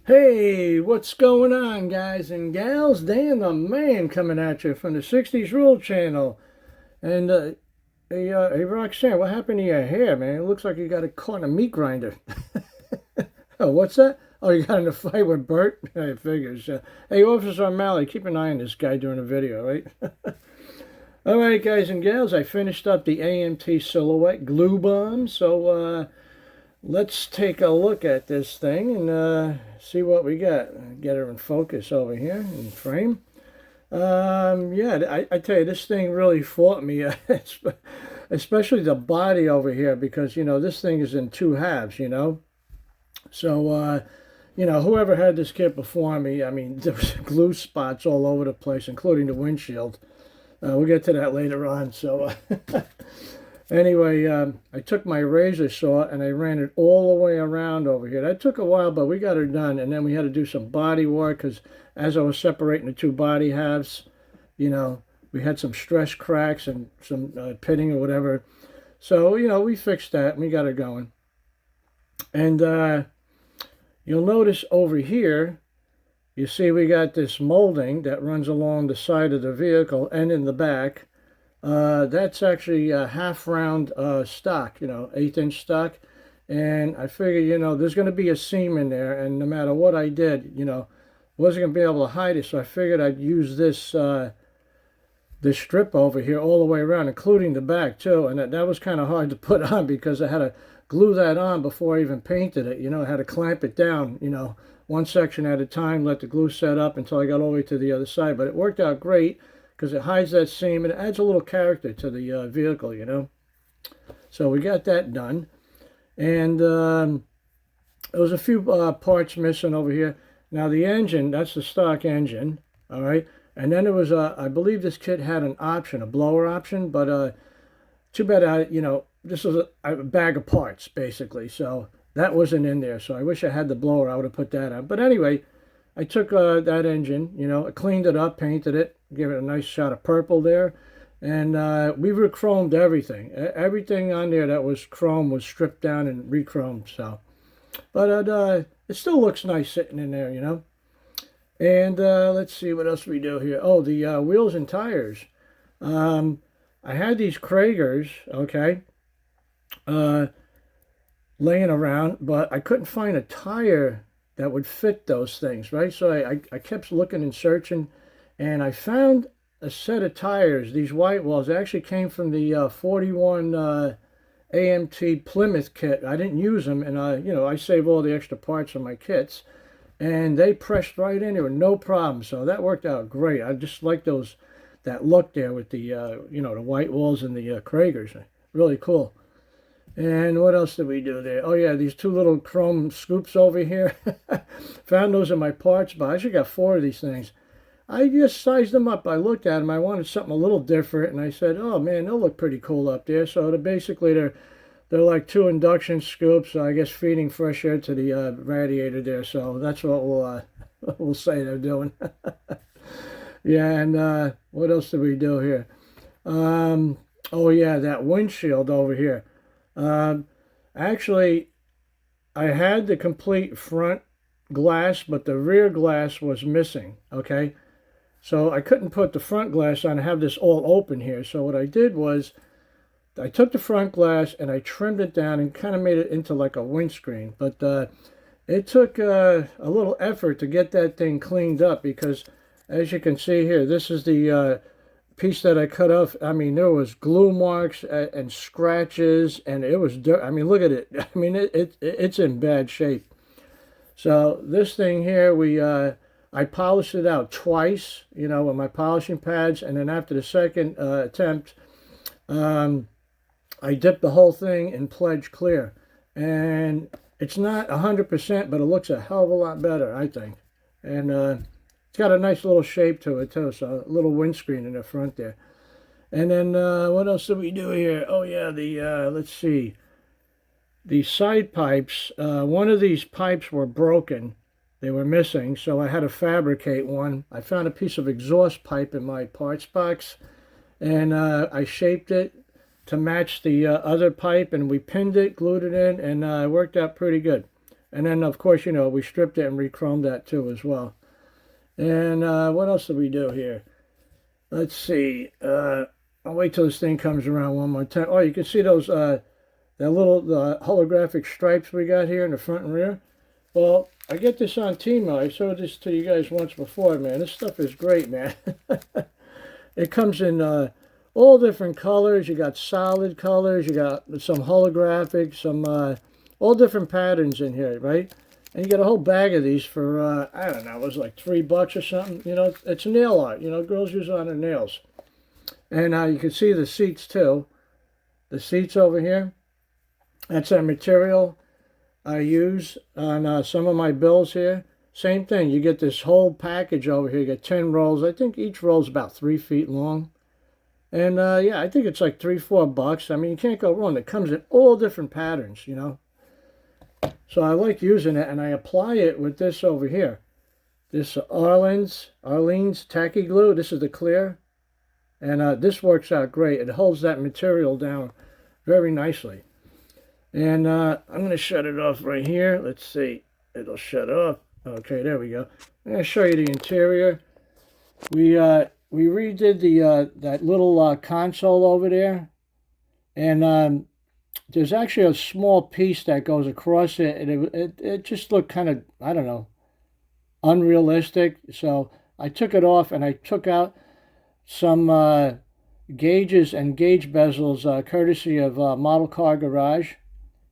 Hey, what's going on, guys and gals? Dan the Man coming at you from the 60s Rule Channel. And, hey, Roxanne, what happened to your hair, man? It looks like you got caught in a meat grinder. Oh, what's that? Oh, you got in a fight with Bert? I figures. Hey, Officer O'Malley, keep an eye on this guy during the video, right? All right, guys and gals, I finished up the AMT Silhouette Glue Bomb, so, let's take a look at this thing and see what we got. Get her in focus over here in frame. Yeah, I tell you, this thing really fought me, especially the body over here, because, this thing is in two halves, So, whoever had this kit before me, I mean, there was glue spots all over the place, including the windshield. We'll get to that later on. So, anyway, I took my razor saw and I ran it all the way around over here. That took a while, but we got her done. And then we had to do some body work because as I was separating the two body halves, we had some stress cracks and some pitting or whatever. So, we fixed that and we got her going. And you'll notice over here, you see we got this molding that runs along the side of the vehicle and in the back. That's actually a half round stock, 1/8 inch stock. And I figured, there's going to be a seam in there. And no matter what I did, wasn't going to be able to hide it. So I figured I'd use this strip over here all the way around, including the back too. And that was kind of hard to put on because I had to glue that on before I even painted it. I had to clamp it down, one section at a time, let the glue set up until I got all the way to the other side. But it worked out great because it hides that seam and it adds a little character to the vehicle. So we got that done. And there was a few parts missing over here. Now the engine, that's the stock engine, all right? And then there was, I believe this kit had an option, a blower option, but too bad this was a bag of parts, basically. So that wasn't in there. So I wish I had the blower. I would have put that on. But anyway, I took that engine, I cleaned it up, painted it, gave it a nice shot of purple there. And we re-chromed everything. Everything on there that was chrome was stripped down and re-chromed. So, but it still looks nice sitting in there, And let's see what else we do here. Oh, the wheels and tires. I had these Kragers, okay, laying around, but I couldn't find a tire that would fit those things, right? So I kept looking and searching, and I found a set of tires. These white walls actually came from the 41 AMT Plymouth kit. I didn't use them, and I save all the extra parts on my kits, and they pressed right in there, no problem. So that worked out great. I just like that look there with the the white walls and the Kragers. Really cool. And what else did we do there? Oh yeah, these two little chrome scoops over here. Found those in my parts box. I actually got 4 of these things. I just sized them up. I looked at them. I wanted something a little different, and I said, "Oh man, they'll look pretty cool up there." So they're like 2 induction scoops. So I guess feeding fresh air to the radiator there. So that's what we'll say they're doing. Yeah, and what else did we do here? Oh yeah, that windshield over here. Actually, I had the complete front glass, but the rear glass was missing, okay? So I couldn't put the front glass on and have this all open here. So what I did was I took the front glass and I trimmed it down and kind of made it into like a windscreen. But it took a little effort to get that thing cleaned up because as you can see here, this is the piece that I cut off. I mean, there was glue marks and scratches, and it was dirt. I mean, look at it. I mean, it's in bad shape. So this thing here, I polished it out twice, with my polishing pads, and then after the second attempt, I dipped the whole thing in Pledge Clear, and it's not 100%, but it looks a hell of a lot better, I think. And it's got a nice little shape to it too, so a little windscreen in the front there. And then what else did we do here? Oh yeah, let's see, the side pipes. One of these pipes were broken. They were missing, so I had to fabricate one. I found a piece of exhaust pipe in my parts box, and I shaped it to match the other pipe, and we pinned it, glued it in, and it worked out pretty good. And then, of course, we stripped it and re-chromed that too as well. And what else did we do here? Let's see. I'll wait till this thing comes around one more time. Oh, you can see those that little holographic stripes we got here in the front and rear. Well, I get this on Temu. I showed this to you guys once before, man. This stuff is great, man. It comes in all different colors. You got solid colors. You got some holographic, some all different patterns in here, right? And you get a whole bag of these for, I don't know, it was like $3 or something. It's nail art. Girls use it on their nails. And you can see the seats too. The seats over here. That's that material I use on some of my bills here. Same thing. You get this whole package over here. You get 10 rolls. I think each roll is about 3 feet long. And yeah, I think it's like $3-4. I mean, you can't go wrong. It comes in all different patterns, So I like using it, and I apply it with this over here. This Arlene's Tacky Glue. This is the clear. And this works out great. It holds that material down very nicely. And I'm going to shut it off right here. Let's see. It'll shut off. Okay, there we go. I'm going to show you the interior. We redid that little console over there. And there's actually a small piece that goes across it. And it just looked kind of, I don't know, unrealistic. So I took it off and I took out some gauges and gauge bezels courtesy of Model Car Garage.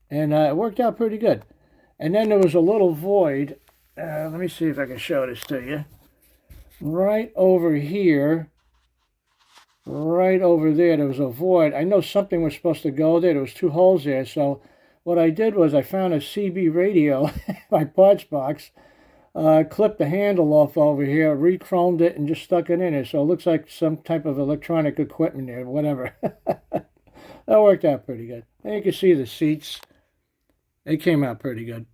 And it worked out pretty good. And then there was a little void. Let me see if I can show this to you. Right over here, right over there was a void. I know something was supposed to go there. There was 2 holes there. So what I did was I found a CB radio in my parts box, clipped the handle off over here, re-chromed it, and just stuck it in there. So it looks like some type of electronic equipment there, whatever. That worked out pretty good. And you can see the seats. They came out pretty good.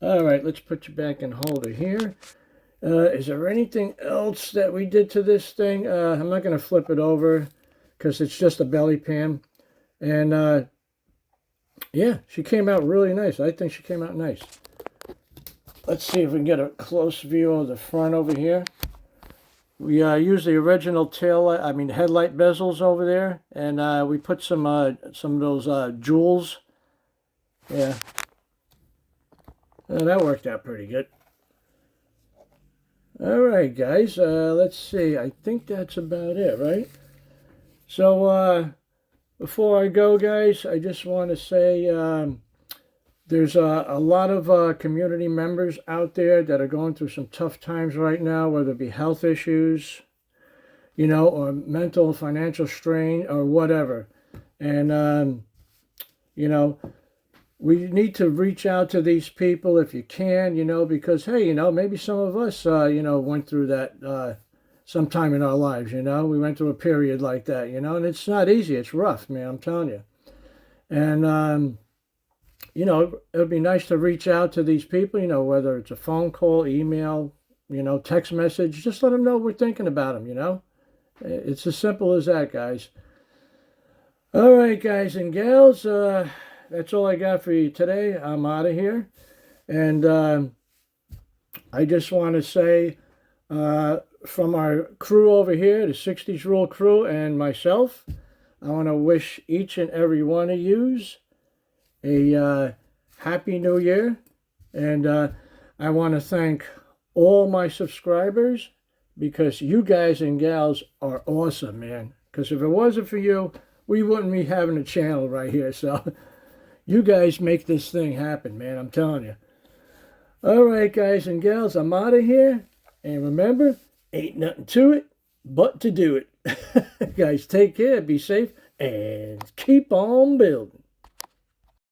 All right, let's put you back in holder here. Is there anything else that we did to this thing? I'm not going to flip it over because it's just a belly pan. And yeah, she came out really nice. I think she came out nice. Let's see if we can get a close view of the front over here. We used the original headlight bezels over there, and we put some of those jewels. Yeah, that worked out pretty good. All right, guys, let's see. I think that's about it, right? So before I go, guys, I just want to say there's a lot of community members out there that are going through some tough times right now, whether it be health issues, or mental, financial strain, or whatever. And, we need to reach out to these people if you can, because, hey, maybe some of us, went through that sometime in our lives, We went through a period like that, and it's not easy. It's rough, man, I'm telling you. And, it would be nice to reach out to these people, whether it's a phone call, email, text message. Just let them know we're thinking about them, It's as simple as that, guys. All right, guys and gals, that's all I got for you today. I'm out of here. And I just want to say from our crew over here, the 60s Rule crew, and myself, I want to wish each and every one of yous a Happy New Year. And I want to thank all my subscribers because you guys and gals are awesome, man. Because if it wasn't for you, we wouldn't be having a channel right here. So you guys make this thing happen, man. I'm telling you. All right, guys and gals, I'm out of here. And remember, ain't nothing to it but to do it. Guys, take care, be safe, and keep on building.